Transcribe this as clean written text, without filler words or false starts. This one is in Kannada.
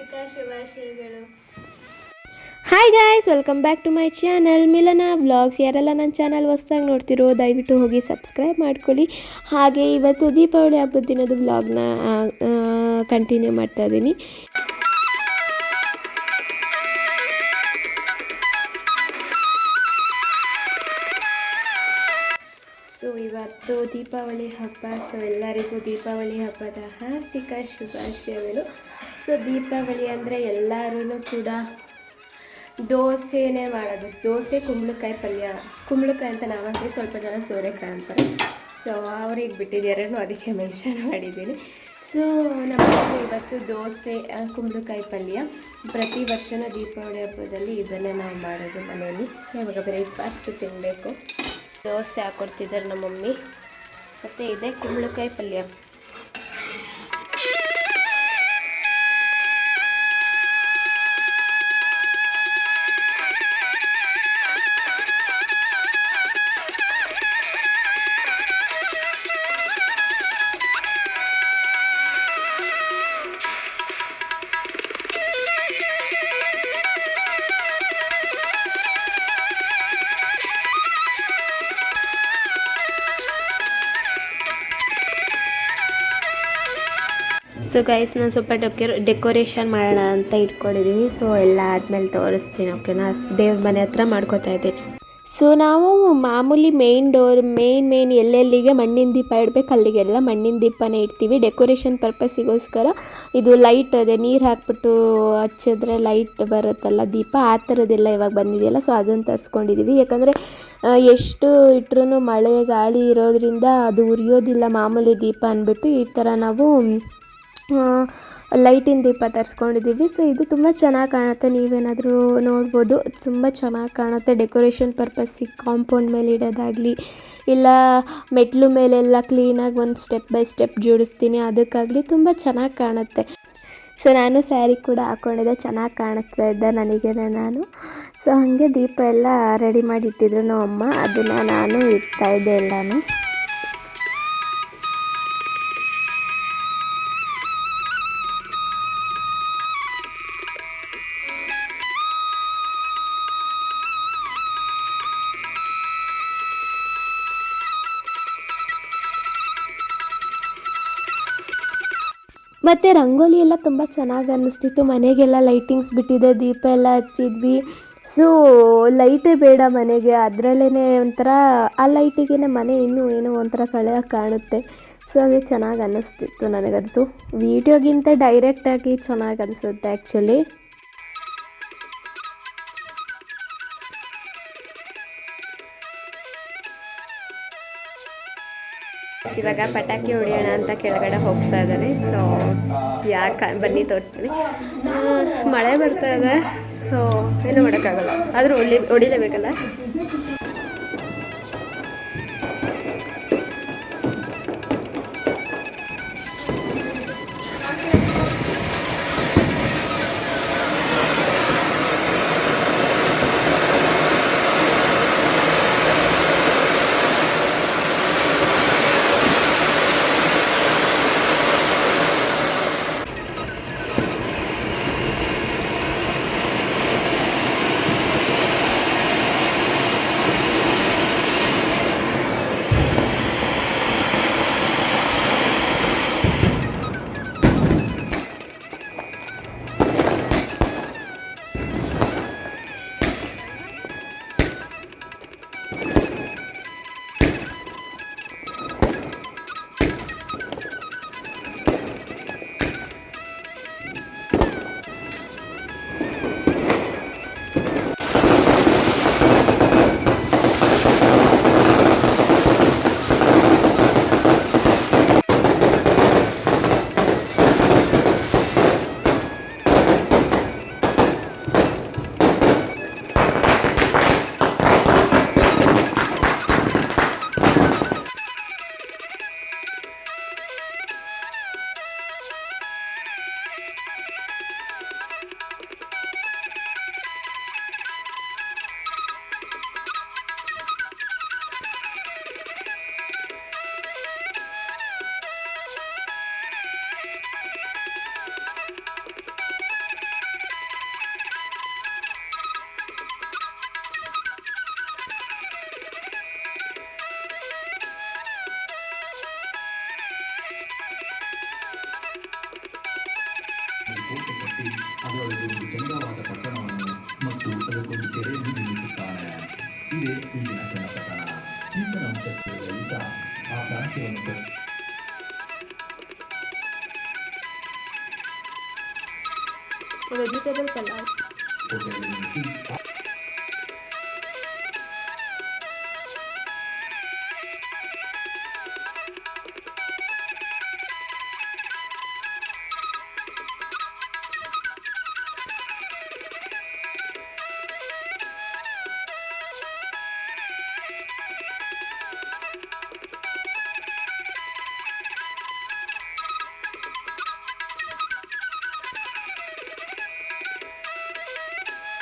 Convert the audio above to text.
ಹಾರ್ದಿಕ ಶುಭಾಶಯಗಳು. Hi guys, welcome back to my channel Milana vlogs. ಯಾರೆಲ್ಲ ನನ್ನ ಚಾನಲ್ ಹೊಸದಾಗಿ ನೋಡ್ತಿರೋ ದಯವಿಟ್ಟು ಹೋಗಿ ಸಬ್ಸ್ಕ್ರೈಬ್ ಮಾಡ್ಕೊಳ್ಳಿ. ಹಾಗೆ ಇವತ್ತು ದೀಪಾವಳಿ ಹಬ್ಬದ ದಿನದ ವ್ಲಾಗ್ನ ಕಂಟಿನ್ಯೂ ಮಾಡ್ತಾ ಇದ್ದೀನಿ. ಸೊ ಇವತ್ತು ದೀಪಾವಳಿ ಹಬ್ಬ. ಸೊ ಎಲ್ಲರಿಗೂ ದೀಪಾವಳಿ ಹಬ್ಬದ ಹಾರ್ದಿಕ ಶುಭಾಶಯಗಳು. ಸೊ ದೀಪಾವಳಿ ಅಂದರೆ ಎಲ್ಲರೂ ಕೂಡ ದೋಸೆನೇ ಮಾಡೋದು. ದೋಸೆ, ಕುಂಬಳಕಾಯಿ ಪಲ್ಯ. ಕುಂಬಳಕಾಯಿ ಅಂತ ನಾವಂತೀವಿ, ಸ್ವಲ್ಪ ಜನ ಸೋರೆಕಾಯಿ ಅಂತಾರೆ. ಸೊ ಅವ್ರಿಗೆ ಬಿಟ್ಟಿದ್ದು ಎರಡನ್ನೂ ಅದಕ್ಕೆ ಮೆನ್ಷನ್ ಮಾಡಿದ್ದೀನಿ. ಸೊ ನಮ್ಮಲ್ಲಿ ಇವತ್ತು ದೋಸೆ, ಕುಂಬಳಕಾಯಿ ಪಲ್ಯ. ಪ್ರತಿ ವರ್ಷವೂ ದೀಪಾವಳಿ ಹಬ್ಬದಲ್ಲಿ ಇದನ್ನೇ ನಾವು ಮಾಡೋದು ಮನೆಯಲ್ಲಿ. ಸೊ ಇವಾಗ ಬ್ರೇಕ್ಫಾಸ್ಟ್ ತಿನ್ನಬೇಕು. ದೋಸೆ ಹಾಕ್ಕೊಡ್ತಿದ್ದಾರೆ ನಮ್ಮ ಮಮ್ಮಿ. ಮತ್ತು ಇದೆ ಕುಂಬಳಕಾಯಿ ಪಲ್ಯ. ಸೊ ಗೈಸ್, ನಾನು ಸ್ವಲ್ಪ ಡೆಕೋರೇಷನ್ ಮಾಡೋಣ ಅಂತ ಇಟ್ಕೊಂಡಿದ್ದೀನಿ. ಸೊ ಎಲ್ಲ ಆದಮೇಲೆ ತೋರಿಸ್ತೀನಿ, ಓಕೆನಾ? ದೇವ್ರ ಮನೆ ಹತ್ರ ಮಾಡ್ಕೋತಾ ಇದ್ದೀನಿ. ಸೊ ನಾವು ಮಾಮೂಲಿ ಮೇನ್ ಎಲ್ಲೆಲ್ಲಿಗೆ ಮಣ್ಣಿನ ದೀಪ ಇಡಬೇಕು ಅಲ್ಲಿಗೆಲ್ಲ ಮಣ್ಣಿನ ದೀಪನೇ ಇಡ್ತೀವಿ. ಡೆಕೋರೇಷನ್ ಪರ್ಪಸ್ಸಿಗೋಸ್ಕರ ಇದು ಲೈಟ್ ಅದೇ ನೀರು ಹಾಕ್ಬಿಟ್ಟು ಹಚ್ಚಿದ್ರೆ ಲೈಟ್ ಬರುತ್ತಲ್ಲ ದೀಪ, ಆ ಥರದ್ದೆಲ್ಲ ಇವಾಗ ಬಂದಿದೆಯಲ್ಲ. ಸೊ ಅದನ್ನು ತರಿಸ್ಕೊಂಡಿದ್ದೀವಿ. ಯಾಕಂದರೆ ಎಷ್ಟು ಇಟ್ಟರೂ ಮಳೆ ಗಾಳಿ ಇರೋದ್ರಿಂದ ಅದು ಉರಿಯೋದಿಲ್ಲ ಮಾಮೂಲಿ ದೀಪ ಅಂದ್ಬಿಟ್ಟು ಈ ಥರ ನಾವು ಲೈಟಿನ ದೀಪ ತರಿಸ್ಕೊಂಡಿದ್ದೀವಿ. ಸೊ ಇದು ತುಂಬ ಚೆನ್ನಾಗಿ ಕಾಣುತ್ತೆ, ನೀವೇನಾದರೂ ನೋಡ್ಬೋದು. ತುಂಬ ಚೆನ್ನಾಗಿ ಕಾಣುತ್ತೆ. ಡೆಕೋರೇಷನ್ ಪರ್ಪಸ್ಸಿಗೆ ಕಾಂಪೌಂಡ್ ಮೇಲೆ ಇಡೋದಾಗಲಿ, ಇಲ್ಲ ಮೆಟ್ಲು ಮೇಲೆಲ್ಲ ಕ್ಲೀನಾಗಿ ಒಂದು ಸ್ಟೆಪ್ ಬೈ ಸ್ಟೆಪ್ ಜೋಡಿಸ್ತೀನಿ, ಅದಕ್ಕಾಗಲಿ ತುಂಬ ಚೆನ್ನಾಗಿ ಕಾಣುತ್ತೆ. ಸೊ ನಾನು ಸ್ಯಾರಿ ಕೂಡ ಹಾಕ್ಕೊಂಡಿದ್ದೆ, ಚೆನ್ನಾಗಿ ಕಾಣಿಸ್ತಾ ಇದ್ದೆ ನನಗೇನೆ ನಾನು. ಸೊ ಹಾಗೆ ದೀಪ ಎಲ್ಲ ರೆಡಿ ಮಾಡಿ ಇಟ್ಟಿದ್ರು ನಮ್ಮ ಅಮ್ಮ, ಅದನ್ನು ನಾನು ಇಡ್ತಾಯಿದ್ದೆ ಎಲ್ಲನೂ. ಮತ್ತು ರಂಗೋಲಿ ಎಲ್ಲ ತುಂಬ ಚೆನ್ನಾಗಿ ಅನ್ನಿಸ್ತಿತ್ತು. ಮನೆಗೆಲ್ಲ ಲೈಟಿಂಗ್ಸ್ ಬಿಟ್ಟಿದೆ, ದೀಪ ಎಲ್ಲ ಹಚ್ಚಿದ್ವಿ. ಸೊ ಲೈಟೇ ಬೇಡ ಮನೆಗೆ, ಅದರಲ್ಲೇ ಒಂಥರ ಆ ಲೈಟಿಗೆ ಮನೆ ಇನ್ನೂ ಏನೋ ಒಂಥರ ಕಳೆಯಾಗಿ ಕಾಣುತ್ತೆ. ಸೊ ಹಾಗೆ ಚೆನ್ನಾಗಿ ಅನ್ನಿಸ್ತಿತ್ತು ನನಗಂತೂ. ವೀಡಿಯೋಗಿಂತ ಡೈರೆಕ್ಟಾಗಿ ಚೆನ್ನಾಗಿ ಅನಿಸುತ್ತೆ ಆ್ಯಕ್ಚುಲಿ. ಇವಾಗ ಪಟಾಕಿ ಹೊಡಿಯೋಣ ಅಂತ ಕೆಳಗಡೆ ಹೋಗ್ತಾ ಇದ್ದಾರೆ. ಸೊ ಯಾಕೆ ಬನ್ನಿ ತೋರಿಸ್ತೀನಿ. ಮಳೆ ಬರ್ತಾ ಇದೆ, ಸೊ ಏನೂ ಮಾಡೋಕ್ಕಾಗಲ್ಲ, ಆದರೂ ಹೊಡಿಲೇಬೇಕಲ್ಲ. ವೆಜಿಟೇಬಲ್ ಪಲಾವ್.